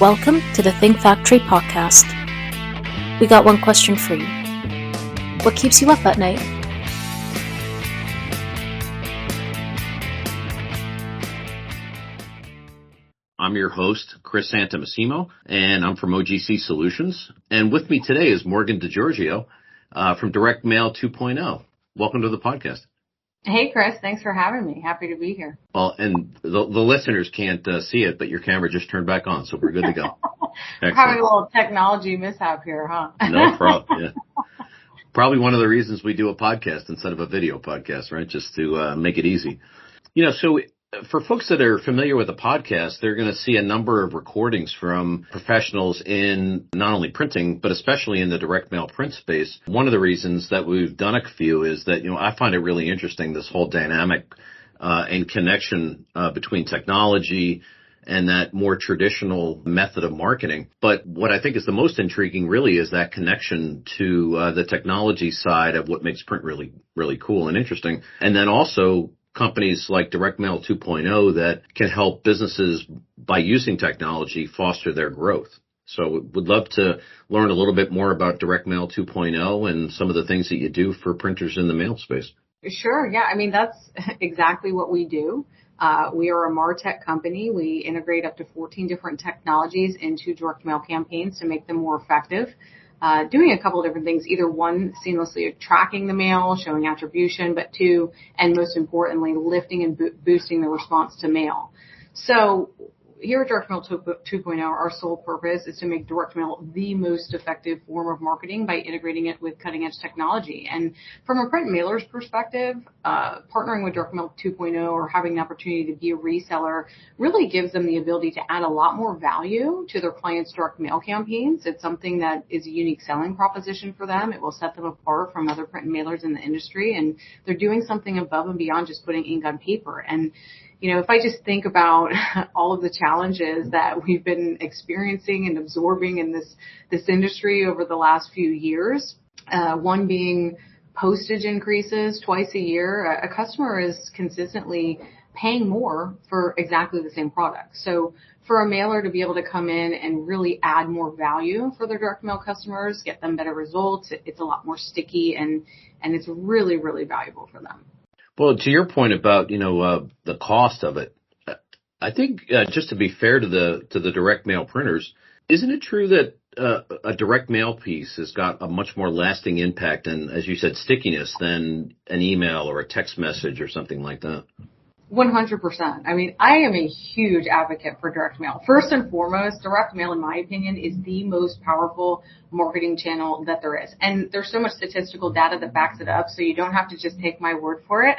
Welcome to the Think Factory podcast. We got one question for you. What keeps you up at night? I'm your host, Chris Santomassimo, and I'm from OGC Solutions. And with me today is Morgan DiGiorgio from DirectMail2.0. Welcome to the podcast. Hey, Chris. Thanks for having me. Happy to be here. Well, and the listeners can't see it, but your camera just turned back on, so we're good to go. We're having a little technology mishap here, huh? No problem. Yeah. Probably one of the reasons we do a podcast instead of a video podcast, right? Just to make it easy. So for folks that are familiar with the podcast, they're going to see a number of recordings from professionals in not only printing, but especially in the direct mail print space. One of the reasons that we've done a few is that, I find it really interesting, this whole dynamic and connection between technology and that more traditional method of marketing. But what I think is the most intriguing really is that connection to the technology side of what makes print really, really cool and interesting. And then also companies like DirectMail2.0 that can help businesses by using technology foster their growth. So would love to learn a little bit more about DirectMail2.0 and some of the things that you do for printers in the mail space. Sure. Yeah. That's exactly what we do. We are a martech company. We integrate up to 14 different technologies into direct mail campaigns to make them more effective. Doing a couple of different things, either one, seamlessly tracking the mail, showing attribution, but two, and most importantly, lifting and boosting the response to mail. So here at DirectMail 2.0, our sole purpose is to make direct mail the most effective form of marketing by integrating it with cutting edge technology. And from a print mailer's perspective, partnering with DirectMail 2.0 or having the opportunity to be a reseller really gives them the ability to add a lot more value to their clients' direct mail campaigns. It's something that is a unique selling proposition for them. It will set them apart from other print mailers in the industry, and they're doing something above and beyond just putting ink on paper. And if I just think about all of the challenges that we've been experiencing and absorbing in this industry over the last few years, one being postage increases twice a year, a customer is consistently paying more for exactly the same product. So for a mailer to be able to come in and really add more value for their direct mail customers, get them better results, it's a lot more sticky and it's really, really valuable for them. Well, to your point about, the cost of it, I think just to be fair to the direct mail printers, isn't it true that a direct mail piece has got a much more lasting impact and, as you said, stickiness than an email or a text message or something like that? 100%. I am a huge advocate for direct mail. First and foremost, direct mail, in my opinion, is the most powerful marketing channel that there is. And there's so much statistical data that backs it up, so you don't have to just take my word for it.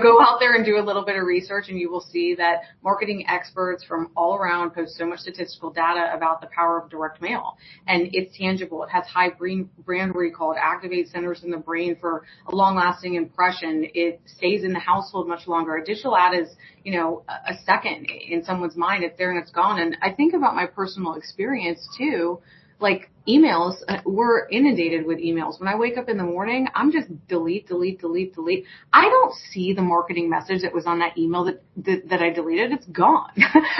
Go out there and do a little bit of research, and you will see that marketing experts from all around post so much statistical data about the power of direct mail. And it's tangible. It has high brand recall. It activates centers in the brain for a long-lasting impression. It stays in the household much longer. A digital ad is, a second in someone's mind. It's there and it's gone. And I think about my personal experience too. Like emails, we're inundated with emails. When I wake up in the morning, I'm just delete. I don't see the marketing message that was on that email that I deleted. It's gone.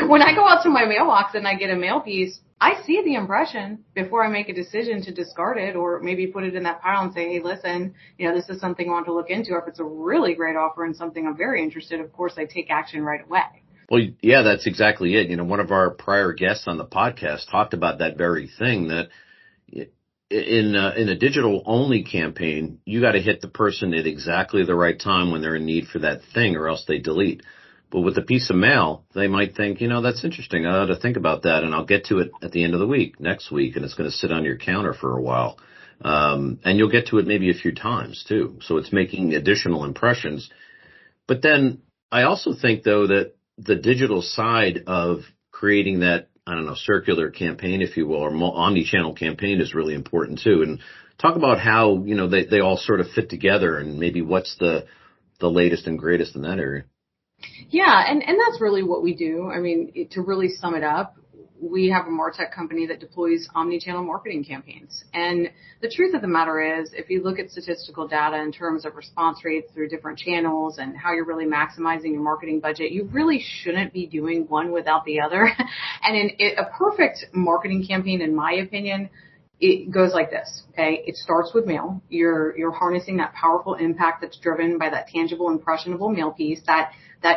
When I go out to my mailbox and I get a mail piece, I see the impression before I make a decision to discard it or maybe put it in that pile and say, hey, listen, this is something I want to look into. If it's a really great offer and something I'm very interested in, of course, I take action right away. Well, yeah, that's exactly it. One of our prior guests on the podcast talked about that very thing, that in a digital only campaign, you got to hit the person at exactly the right time when they're in need for that thing, or else they delete. But with a piece of mail, they might think, that's interesting. I ought to think about that, and I'll get to it at the end of the week, next week, and it's going to sit on your counter for a while. And you'll get to it maybe a few times too. So it's making additional impressions. But then I also think, though, that the digital side of creating that, circular campaign, if you will, or omni-channel campaign is really important too. And talk about how, they all sort of fit together and maybe what's the latest and greatest in that area. Yeah, and that's really what we do. To really sum it up, we have a martech company that deploys omni-channel marketing campaigns. And the truth of the matter is, if you look at statistical data in terms of response rates through different channels and how you're really maximizing your marketing budget, you really shouldn't be doing one without the other. And a perfect marketing campaign, in my opinion, it goes like this, okay? It starts with mail. You're harnessing that powerful impact that's driven by that tangible, impressionable mail piece, that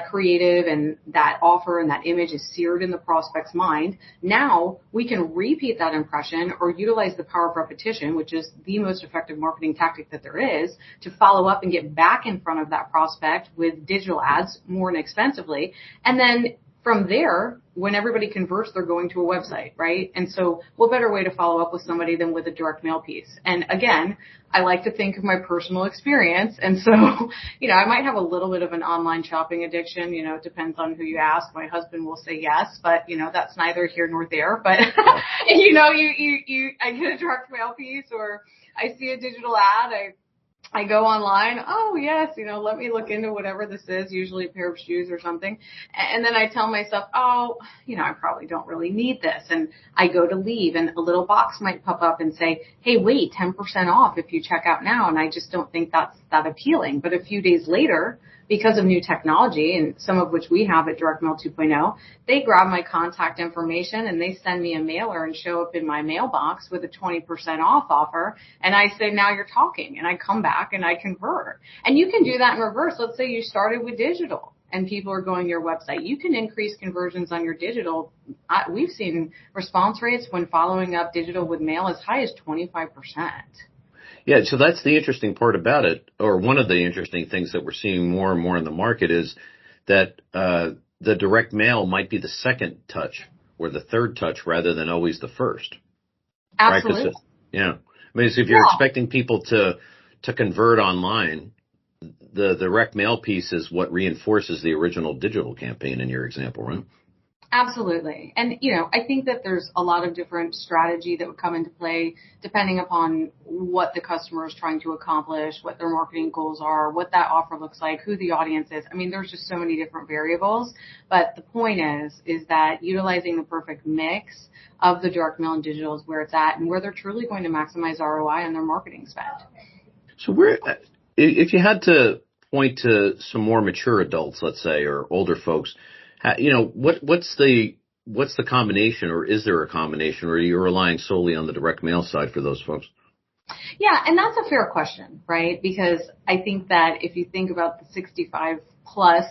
creative and that offer and that image is seared in the prospect's mind. Now we can repeat that impression or utilize the power of repetition, which is the most effective marketing tactic that there is, to follow up and get back in front of that prospect with digital ads more inexpensively. And then from there, when everybody converts, they're going to a website, right? And so what better way to follow up with somebody than with a direct mail piece? And again, I like to think of my personal experience. And so, I might have a little bit of an online shopping addiction. It depends on who you ask. My husband will say yes, but, that's neither here nor there. But, I get a direct mail piece or I see a digital ad. I go online. Oh, yes. Let me look into whatever this is, usually a pair of shoes or something. And then I tell myself, I probably don't really need this. And I go to leave and a little box might pop up and say, hey, wait, 10% off if you check out now. And I just don't think that's that appealing. But a few days later, because of new technology, and some of which we have at DirectMail 2.0, they grab my contact information and they send me a mailer and show up in my mailbox with a 20% off offer. And I say, now you're talking. And I come back and I convert. And you can do that in reverse. Let's say you started with digital and people are going to your website. You can increase conversions on your digital. We've seen response rates when following up digital with mail as high as 25%. Yeah, so that's the interesting part about it, or one of the interesting things that we're seeing more and more in the market is that the direct mail might be the second touch or the third touch rather than always the first. Absolutely. Right? Yeah. I mean, so if you're expecting people to convert online, the direct mail piece is what reinforces the original digital campaign in your example, right? Absolutely. And, I think that there's a lot of different strategy that would come into play depending upon what the customer is trying to accomplish, what their marketing goals are, what that offer looks like, who the audience is. I mean, there's just so many different variables. But the point is that utilizing the perfect mix of the direct mail and digital is where it's at and where they're truly going to maximize ROI on their marketing spend. So if you had to point to some more mature adults, let's say, or older folks, what's the combination, or is there a combination, or are you relying solely on the direct mail side for those folks? Yeah, and that's a fair question, right? Because I think that if you think about the 65 plus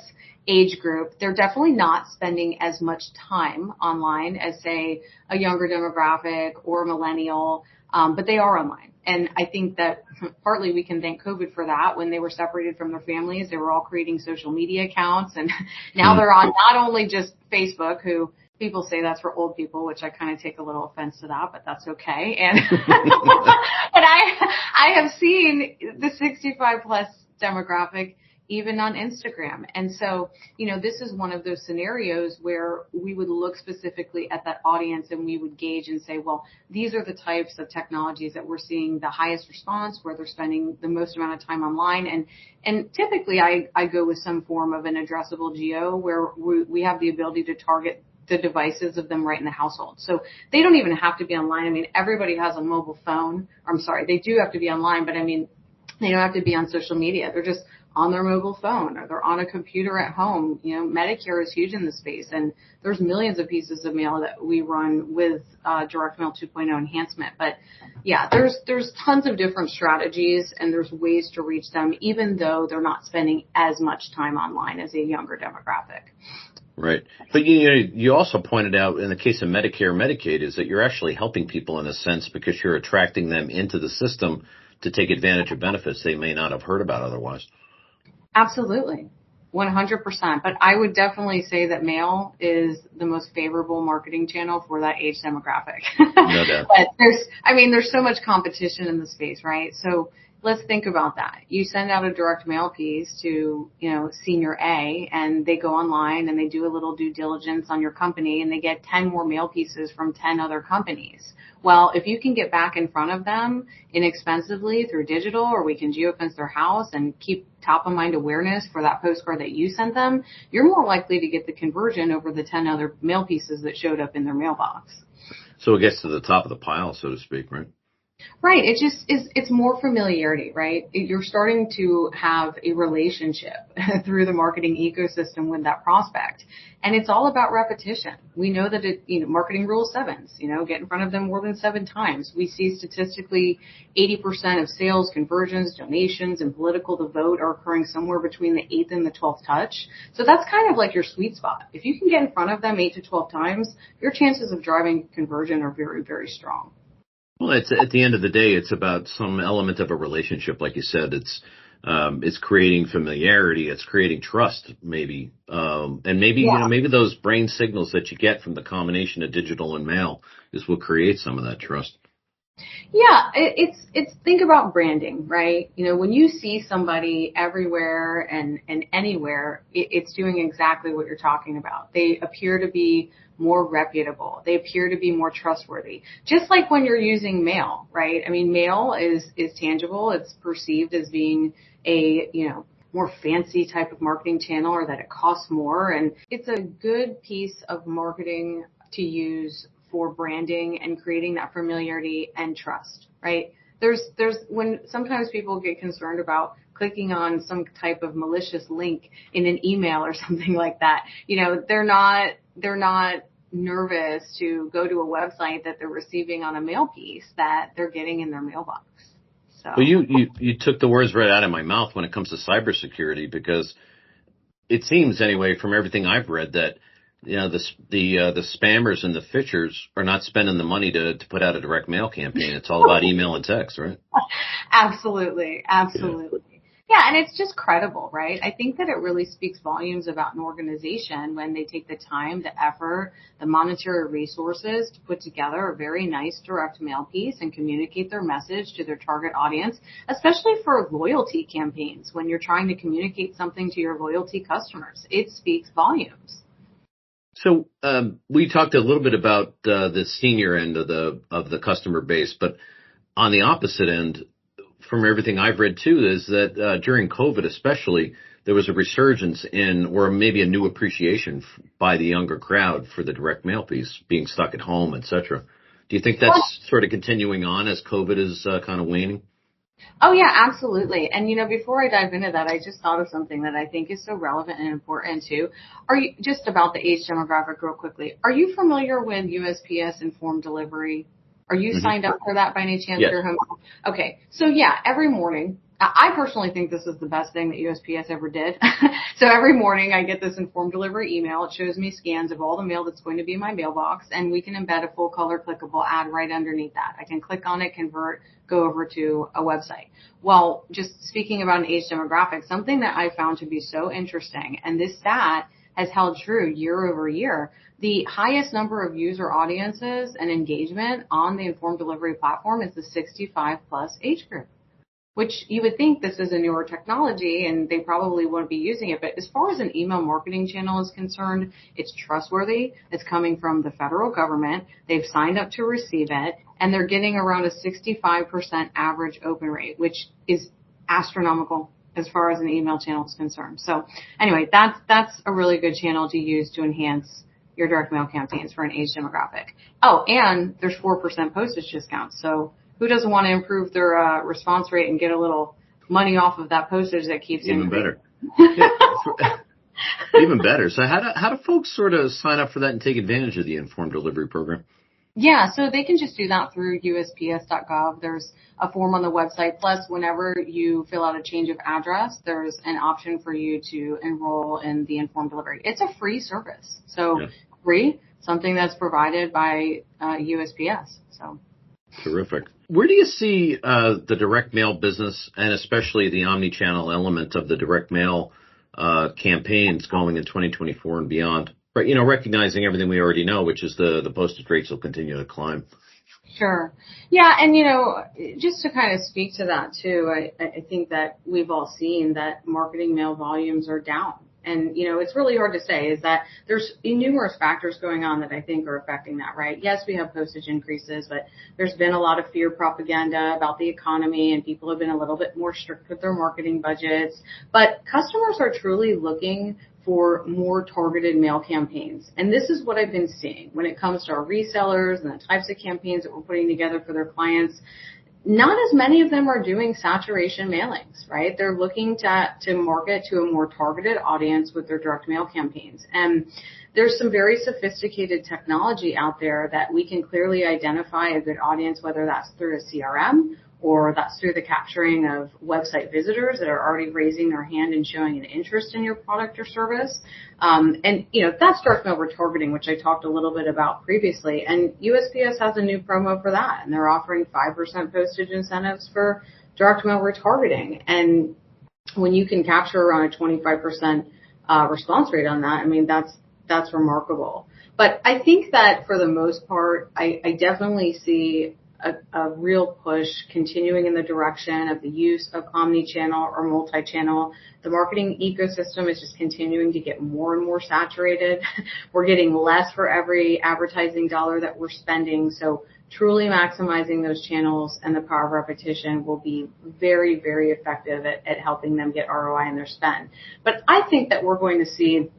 age group, they're definitely not spending as much time online as, say, a younger demographic or a millennial, but they are online. And I think that partly we can thank COVID for that. When they were separated from their families, they were all creating social media accounts. And now they're on not only just Facebook, who people say that's for old people, which I kind of take a little offense to that, but that's okay. And but I have seen the 65 plus demographic even on Instagram. And so, this is one of those scenarios where we would look specifically at that audience and we would gauge and say, well, these are the types of technologies that we're seeing the highest response, where they're spending the most amount of time online. And typically I go with some form of an addressable geo where we have the ability to target the devices of them right in the household. So they don't even have to be online. I mean, everybody has a mobile phone. I'm sorry, they do have to be online, but I mean, they don't have to be on social media. They're just on their mobile phone or they're on a computer at home. Medicare is huge in this space, and there's millions of pieces of mail that we run with DirectMail 2.0 enhancement. But yeah, there's tons of different strategies and there's ways to reach them, even though they're not spending as much time online as a younger demographic. Right. But you also pointed out in the case of Medicare and Medicaid is that you're actually helping people in a sense because you're attracting them into the system to take advantage of benefits they may not have heard about otherwise. Absolutely. 100%. But I would definitely say that mail is the most favorable marketing channel for that age demographic. No doubt. But there's so much competition in the space, right? So let's think about that. You send out a direct mail piece to, senior A, and they go online and they do a little due diligence on your company and they get 10 more mail pieces from 10 other companies. Well, if you can get back in front of them inexpensively through digital, or we can geofence their house and keep top of mind awareness for that postcard that you sent them, you're more likely to get the conversion over the 10 other mail pieces that showed up in their mailbox. So it gets to the top of the pile, so to speak, right? Right. It just is, it's more familiarity, right? You're starting to have a relationship through the marketing ecosystem with that prospect. And it's all about repetition. We know that marketing rule 7s, get in front of them more than 7 times. We see statistically 80% of sales, conversions, donations, and political to vote are occurring somewhere between the 8th and the 12th touch. So that's kind of like your sweet spot. If you can get in front of them 8 to 12 times, your chances of driving conversion are very, very strong. Well, it's at the end of the day, it's about some element of a relationship, like you said. It's creating familiarity, it's creating trust, maybe, and maybe maybe those brain signals that you get from the combination of digital and mail is what creates some of that trust. Yeah, it's think about branding, right? When you see somebody everywhere and anywhere, it's doing exactly what you're talking about. They appear to be more reputable. They appear to be more trustworthy. Just like when you're using mail, right? I mean, mail is tangible. It's perceived as being a, more fancy type of marketing channel, or that it costs more. And it's a good piece of marketing to use for branding and creating that familiarity and trust, right? There's when sometimes people get concerned about clicking on some type of malicious link in an email or something like that. They're not nervous to go to a website that they're receiving on a mail piece that they're getting in their mailbox. So. Well, you took the words right out of my mouth when it comes to cybersecurity, because it seems anyway from everything I've read that the spammers and the phishers are not spending the money to put out a direct mail campaign. It's all about email and text, right? Absolutely. Yeah, and it's just credible, right? I think that it really speaks volumes about an organization when they take the time, the effort, the monetary resources to put together a very nice direct mail piece and communicate their message to their target audience, especially for loyalty campaigns. When you're trying to communicate something to your loyalty customers, it speaks volumes. So we talked a little bit about the senior end of the customer base, but on the opposite end, from everything I've read too, is that during COVID especially, there was a resurgence or maybe a new appreciation by the younger crowd for the direct mail piece, being stuck at home, etc. Do you think that's sort of continuing on as COVID is kind of waning? Oh, yeah, absolutely. And, before I dive into that, I just thought of something that I think is so relevant and important too. Are you just about the age demographic real quickly? Are you familiar with USPS informed delivery? Are you signed up for that by any chance? Yes. Okay. So yeah, every morning, I personally think this is the best thing that USPS ever did. So every morning I get this informed delivery email. It shows me scans of all the mail that's going to be in my mailbox, and we can embed a full color clickable ad right underneath that. I can click on it, convert, go over to a website. Well, just speaking about an age demographic, something that I found to be so interesting, and this stat has held true year over year. The highest number of user audiences and engagement on the informed delivery platform is the 65 plus age group, which you would think this is a newer technology and they probably won't be using it. But as far as an email marketing channel is concerned, it's trustworthy. It's coming from the federal government. They've signed up to receive it, and they're getting around a 65% average open rate, which is astronomical as far as an email channel is concerned. So anyway, that's a really good channel to use to enhance your direct mail campaigns for an age demographic. Oh, and there's 4% postage discounts. So who doesn't want to improve their response rate and get a little money off of that postage that keeps even increasing? Better. Even better. So how do folks sort of sign up for that and take advantage of the informed delivery program? Yeah, so they can just do that through USPS.gov. There's a form on the website. Plus, whenever you fill out a change of address, there's an option for you to enroll in the informed delivery. It's a free service. So free, something that's provided by USPS. So terrific. Where do you see the direct mail business, and especially the omni-channel element of the direct mail campaigns going in 2024 and beyond? But, recognizing everything we already know, which is the postage rates will continue to climb. Sure. Yeah. And, just to kind of speak to that too, I think that we've all seen that marketing mail volumes are down And, it's really hard to say, is that there's numerous factors going on that I think are affecting that, right? Yes, we have postage increases, but there's been a lot of fear propaganda about the economy, and people have been a little bit more strict with their marketing budgets. But customers are truly looking for more targeted mail campaigns. And this is what I've been seeing when it comes to our resellers and the types of campaigns that we're putting together for their clients. Not as many of them are doing saturation mailings, right? They're looking to market to a more targeted audience with their direct mail campaigns. And there's some very sophisticated technology out there that we can clearly identify a good audience, whether that's through a CRM or that's through the capturing of website visitors that are already raising their hand and showing an interest in your product or service. That's direct mail retargeting, which I talked a little bit about previously. And USPS has a new promo for that, and they're offering 5% postage incentives for direct mail retargeting. And when you can capture around a 25% response rate on that, I mean, that's remarkable. But I think that for the most part, I definitely see a real push continuing in the direction of the use of omni-channel or multi-channel. The marketing ecosystem is just continuing to get more and more saturated. We're getting less for every advertising dollar that we're spending. So truly maximizing those channels and the power of repetition will be very, very effective at helping them get ROI in their spend. But I think that we're going to see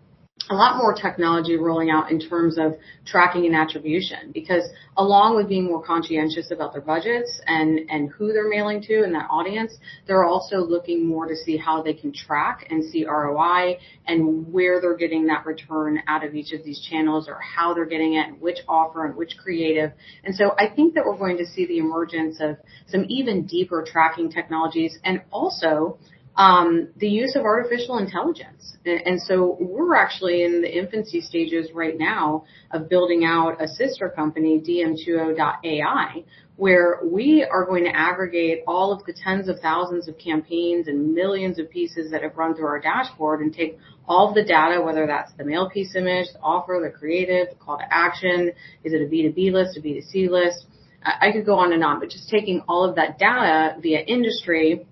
a lot more technology rolling out in terms of tracking and attribution, because along with being more conscientious about their budgets and who they're mailing to and that audience, they're also looking more to see how they can track and see ROI and where they're getting that return out of each of these channels, or how they're getting it and which offer and which creative. And so I think that we're going to see the emergence of some even deeper tracking technologies, and also the use of artificial intelligence. And so we're actually in the infancy stages right now of building out a sister company, DM2.0.ai, where we are going to aggregate all of the tens of thousands of campaigns and millions of pieces that have run through our dashboard and take all of the data, whether that's the mail piece image, the offer, the creative, the call to action, is it a B2B list, a B2C list? I could go on, but just taking all of that data via industry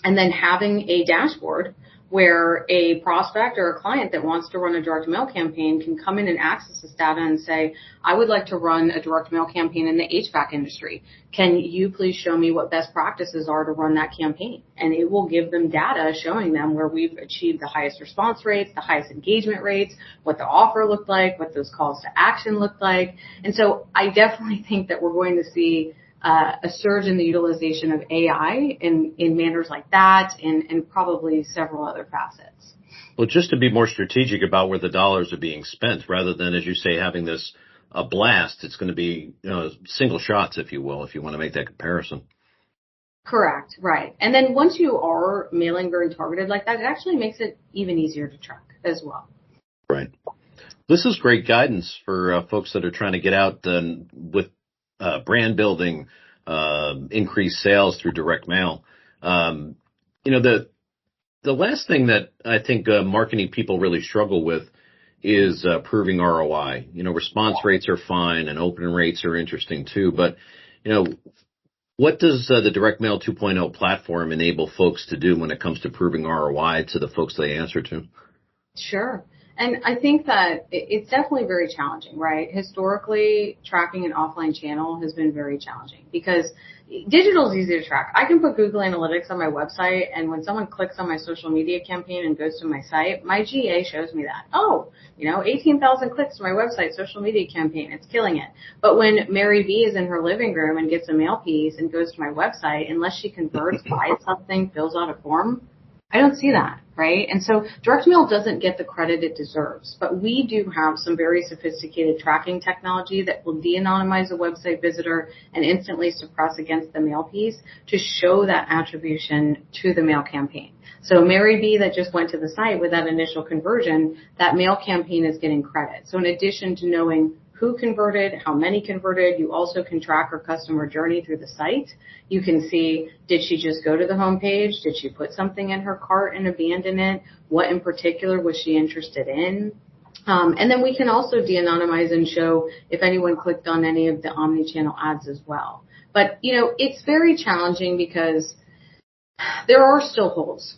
and then having a dashboard where a prospect or a client that wants to run a direct mail campaign can come in and access this data and say, I would like to run a direct mail campaign in the HVAC industry. Can you please show me what best practices are to run that campaign? And it will give them data showing them where we've achieved the highest response rates, the highest engagement rates, what the offer looked like, what those calls to action looked like. And so I definitely think that we're going to see a surge in the utilization of AI in manners like that, and probably several other facets. Well, just to be more strategic about where the dollars are being spent, rather than, as you say, having this a blast, it's going to be single shots, if you will, if you want to make that comparison. Correct, right. And then once you are mailing very targeted like that, it actually makes it even easier to track as well. Right. This is great guidance for folks that are trying to get out with brand building, increased sales through direct mail. The last thing that I think marketing people really struggle with is proving ROI. Response rates are fine and open rates are interesting too, but what does the DirectMail 2.0 platform enable folks to do when it comes to proving ROI to the folks they answer to? Sure. And I think that it's definitely very challenging, right? Historically, tracking an offline channel has been very challenging because digital is easy to track. I can put Google Analytics on my website, and when someone clicks on my social media campaign and goes to my site, my GA shows me that. 18,000 clicks to my website, social media campaign, it's killing it. But when Mary B is in her living room and gets a mail piece and goes to my website, unless she converts, buys something, fills out a form, I don't see that, right? And so direct mail doesn't get the credit it deserves, but we do have some very sophisticated tracking technology that will de-anonymize a website visitor and instantly suppress against the mail piece to show that attribution to the mail campaign. So Mary B that just went to the site with that initial conversion, that mail campaign is getting credit. So in addition to knowing who converted, how many converted, you also can track her customer journey through the site. You can see, did she just go to the home page? Did she put something in her cart and abandon it? What in particular was she interested in? And then we can also de-anonymize and show if anyone clicked on any of the omni-channel ads as well. But, it's very challenging because There are still holes.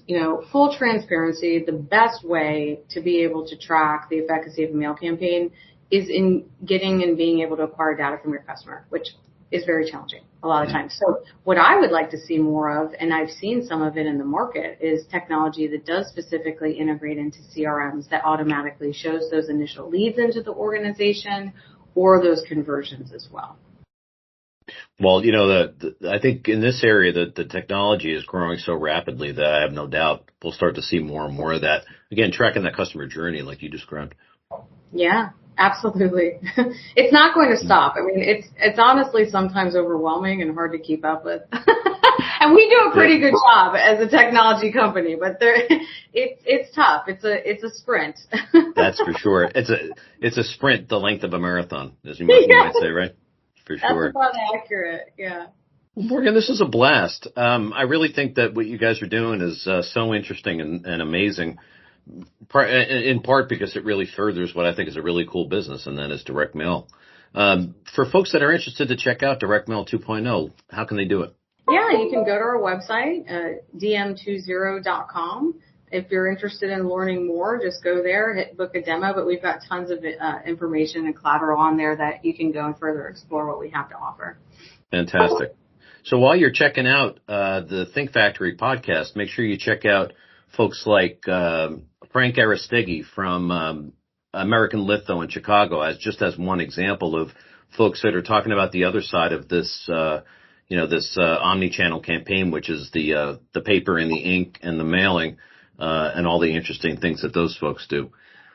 Full transparency, the best way to be able to track the efficacy of a mail campaign is in getting and being able to acquire data from your customer, which is very challenging a lot of times. So what I would like to see more of, and I've seen some of it in the market, is technology that does specifically integrate into CRMs that automatically shows those initial leads into the organization or those conversions as well. Well, I think in this area the technology is growing so rapidly that I have no doubt we'll start to see more and more of that. Again, tracking that customer journey like you described. Yeah, absolutely. It's not going to stop. I mean, it's honestly sometimes overwhelming and hard to keep up with. And we do a pretty good job as a technology company, but it's tough. It's a sprint. That's for sure. It's a sprint the length of a marathon, as you might say, right? For sure. That's about accurate. Yeah. Morgan, this is a blast. I really think that what you guys are doing is so interesting and amazing. In part because it really furthers what I think is a really cool business, and that is direct mail. For folks that are interested to check out DirectMail 2.0, how can they do it? Yeah, you can go to our website, dm20.com. If you're interested in learning more, just go there, book a demo, but we've got tons of information and collateral on there that you can go and further explore what we have to offer. Fantastic. So while you're checking out the Think Factory podcast, make sure you check out folks like Frank Aristegui from American Litho in Chicago as one example of folks that are talking about the other side of this, this omni-channel campaign, which is the paper and the ink and the mailing, and all the interesting things that those folks do.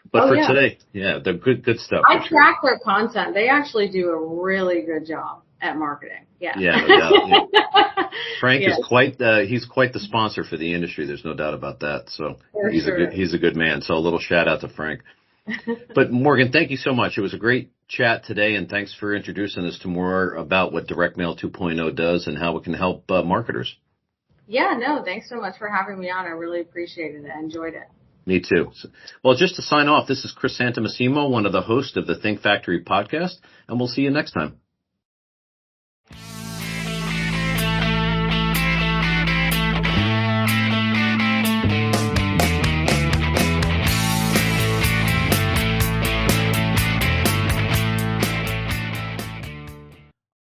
But today, they're good stuff. I track their content. They actually do a really good job at marketing. Yeah. Yeah, no doubt. Yeah. Frank is quite the sponsor for the industry. There's no doubt about that. So he's a good man. So a little shout out to Frank. But Morgan, thank you so much. It was a great chat today, and thanks for introducing us to more about what DirectMail 2.0 does and how it can help marketers. Yeah, no, thanks so much for having me on. I really appreciated it. I enjoyed it. Me too. Well, just to sign off, this is Chris Santamassimo, one of the hosts of the Think Factory podcast, and we'll see you next time.